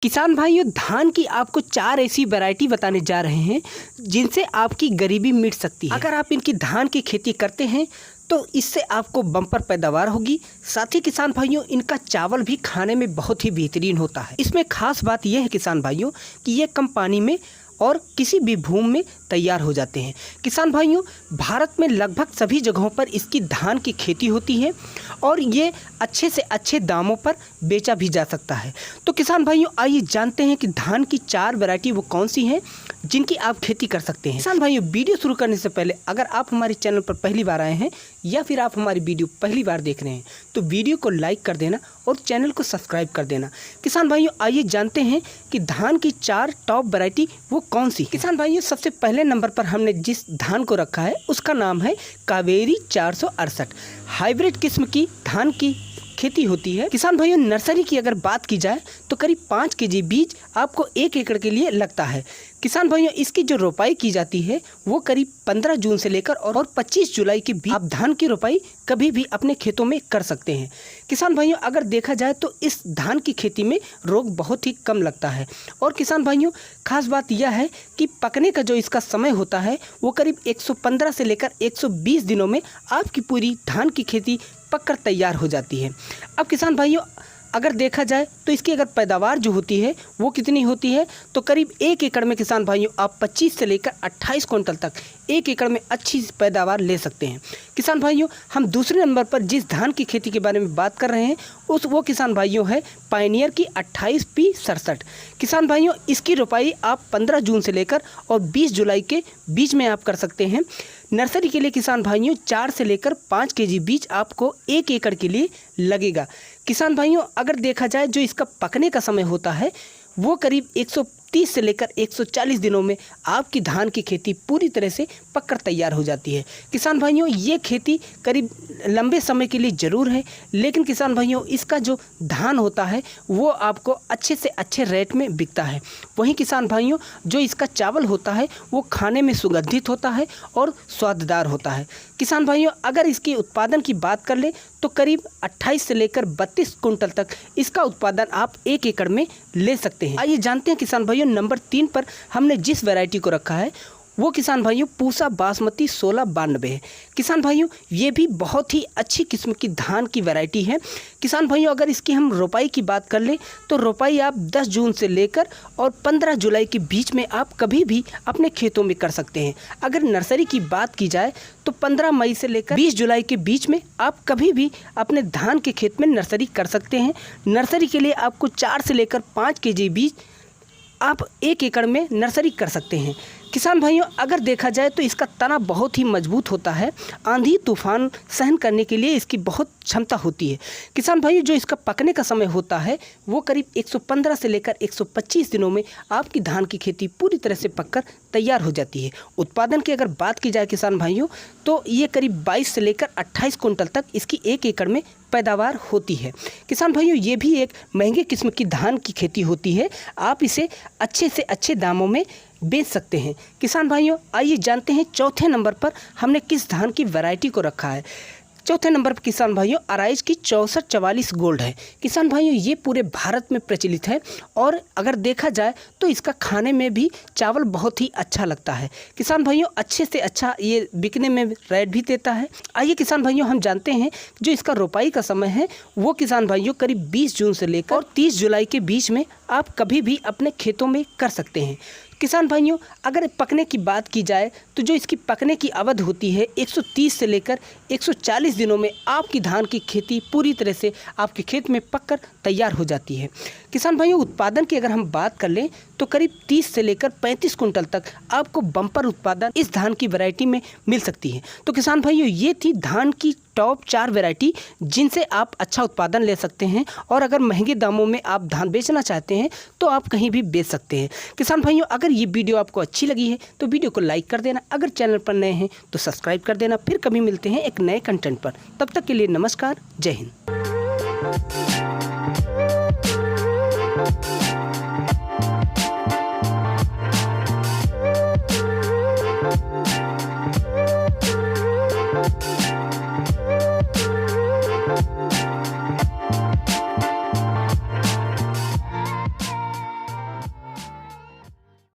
किसान भाइयों, धान की आपको 4 ऐसी वैरायटी बताने जा रहे हैं जिनसे आपकी गरीबी मिट सकती है। अगर आप इनकी धान की खेती करते हैं तो इससे आपको बम्पर पैदावार होगी। साथ ही किसान भाइयों, इनका चावल भी खाने में बहुत ही बेहतरीन होता है। इसमें खास बात यह है किसान भाइयों कि ये कम पानी में और किसी भी भूमि में तैयार हो जाते हैं। किसान भाइयों, भारत में लगभग सभी जगहों पर इसकी धान की खेती होती है और ये अच्छे से अच्छे दामों पर बेचा भी जा सकता है। तो किसान भाइयों, आइए जानते हैं कि धान की 4 वैरायटी वो कौन सी हैं जिनकी आप खेती कर सकते हैं। किसान भाइयों, वीडियो शुरू करने से पहले अगर आप हमारे चैनल पर पहली बार आए हैं या फिर आप हमारी वीडियो पहली बार देख रहे हैं तो वीडियो को लाइक कर देना और चैनल को सब्सक्राइब कर देना। किसान भाइयों, आइए जानते हैं कि धान की 4 टॉप वैरायटी वो कौन सी। किसान भाइयों, सबसे पहले नंबर पर हमने जिस धान को रखा है उसका नाम है कावेरी 468। हाइब्रिड किस्म की धान की खेती होती है। किसान भाइयों, नर्सरी की अगर बात की जाए तो करीब 5 केजी बीज आपको 1 एकड़ के लिए लगता है। किसान भाइयों, इसकी जो रोपाई की जाती है वो करीब 15 जून से लेकर और 25 जुलाई के बीच आप धान की रोपाई कभी भी अपने खेतों में कर सकते हैं। किसान भाइयों, अगर देखा जाए तो इस धान की खेती में रोग बहुत ही कम लगता है। और किसान भाइयों, खास बात यह है कि पकने का जो इसका समय होता है वो करीब 115 से लेकर 120 दिनों में आपकी पूरी धान की खेती पककर तैयार हो जाती है। अब किसान भाइयों, अगर देखा जाए तो इसकी अगर पैदावार जो होती है वो कितनी होती है तो करीब 1 एकड़ में किसान भाइयों आप 25 से लेकर 28 क्विंटल तक 1 एकड़ में अच्छी पैदावार ले सकते हैं। किसान भाइयों, हम दूसरे नंबर पर जिस धान की खेती के बारे में बात कर रहे हैं वो किसान भाइयों है पायनियर की 28P67। किसान भाइयों, इसकी रोपाई आप 15 जून से लेकर और 20 जुलाई के बीच में आप कर सकते हैं। नर्सरी के लिए किसान भाइयों 4 से लेकर 5 केजी बीज आपको 1 एकड़ के लिए लगेगा। किसान भाइयों, अगर देखा जाए जो इसका पकने का समय होता है वो करीब 130 से लेकर 140 दिनों में आपकी धान की खेती पूरी तरह से पककर तैयार हो जाती है। किसान भाइयों, ये खेती करीब लंबे समय के लिए ज़रूर है, लेकिन किसान भाइयों इसका जो धान होता है वो आपको अच्छे से अच्छे रेट में बिकता है। वहीं किसान भाइयों, जो इसका चावल होता है वो खाने में सुगंधित होता है और स्वाददार होता है। किसान भाइयों, अगर इसकी उत्पादन की बात कर ले तो करीब 28 से लेकर 32 कुंटल तक इसका उत्पादन आप 1 एकड़ में ले सकते हैं। आइए जानते हैं किसान भाइयों, नंबर 3 पर हमने जिस वैरायटी को रखा है वो किसान भाइयों पूसा बासमती 1692 है। किसान भाइयों, ये भी बहुत ही अच्छी किस्म की धान की वैरायटी है। किसान भाइयों, अगर इसकी हम रोपाई की बात कर लें तो रोपाई आप 10 जून से लेकर और 15 जुलाई के बीच में आप कभी भी अपने खेतों में कर सकते हैं। अगर नर्सरी की बात की जाए तो 15 मई से लेकर 20 जुलाई के बीच में आप कभी भी अपने धान के खेत में नर्सरी कर सकते हैं। नर्सरी के लिए आपको 4 से लेकर 5 केजी बीज आप 1 एकड़ में नर्सरी कर सकते हैं। किसान भाइयों, अगर देखा जाए तो इसका तना बहुत ही मजबूत होता है। आंधी तूफान सहन करने के लिए इसकी बहुत क्षमता होती है। किसान भाइयों, जो इसका पकने का समय होता है वो करीब 115 से लेकर 125 दिनों में आपकी धान की खेती पूरी तरह से पककर तैयार हो जाती है। उत्पादन की अगर बात की जाए किसान भाइयों तो ये करीब 22 से लेकर 28 कुंटल तक इसकी 1 एकड़ में पैदावार होती है। किसान भाइयों, ये भी एक महंगे किस्म की धान की खेती होती है। आप इसे अच्छे से अच्छे दामों में बेच सकते हैं। किसान भाइयों, आइए जानते हैं चौथे नंबर पर हमने किस धान की वैरायटी को रखा है। चौथे नंबर पर किसान भाइयों अराइज की 6444 गोल्ड है। किसान भाइयों, ये पूरे भारत में प्रचलित है और अगर देखा जाए तो इसका खाने में भी चावल बहुत ही अच्छा लगता है। किसान भाइयों, अच्छे से अच्छा ये बिकने में रेट भी देता है। आइए किसान भाइयों, हम जानते हैं जो इसका रोपाई का समय है वो किसान भाइयों करीब 20 जून से लेकर और 30 जुलाई के बीच में आप कभी भी अपने खेतों में कर सकते हैं। किसान भाइयों, अगर पकने की बात की जाए तो जो इसकी पकने की अवधि होती है 130 से लेकर 140 दिनों में आपकी धान की खेती पूरी तरह से आपके खेत में पककर तैयार हो जाती है। किसान भाइयों, उत्पादन की अगर हम बात कर लें तो करीब 30 से लेकर 35 कुंटल तक आपको बम्पर उत्पादन इस धान की वैरायटी में मिल सकती है। तो किसान भाइयों, ये थी धान की टॉप 4 वैरायटी जिनसे आप अच्छा उत्पादन ले सकते हैं और अगर महंगे दामों में आप धान बेचना चाहते हैं तो आप कहीं भी बेच सकते हैं। किसान भाइयों, अगर ये वीडियो आपको अच्छी लगी है तो वीडियो को लाइक कर देना। अगर चैनल पर नए हैं तो सब्सक्राइब कर देना। फिर कभी मिलते हैं एक नए कंटेंट पर। तब तक के लिए नमस्कार, जय हिंद।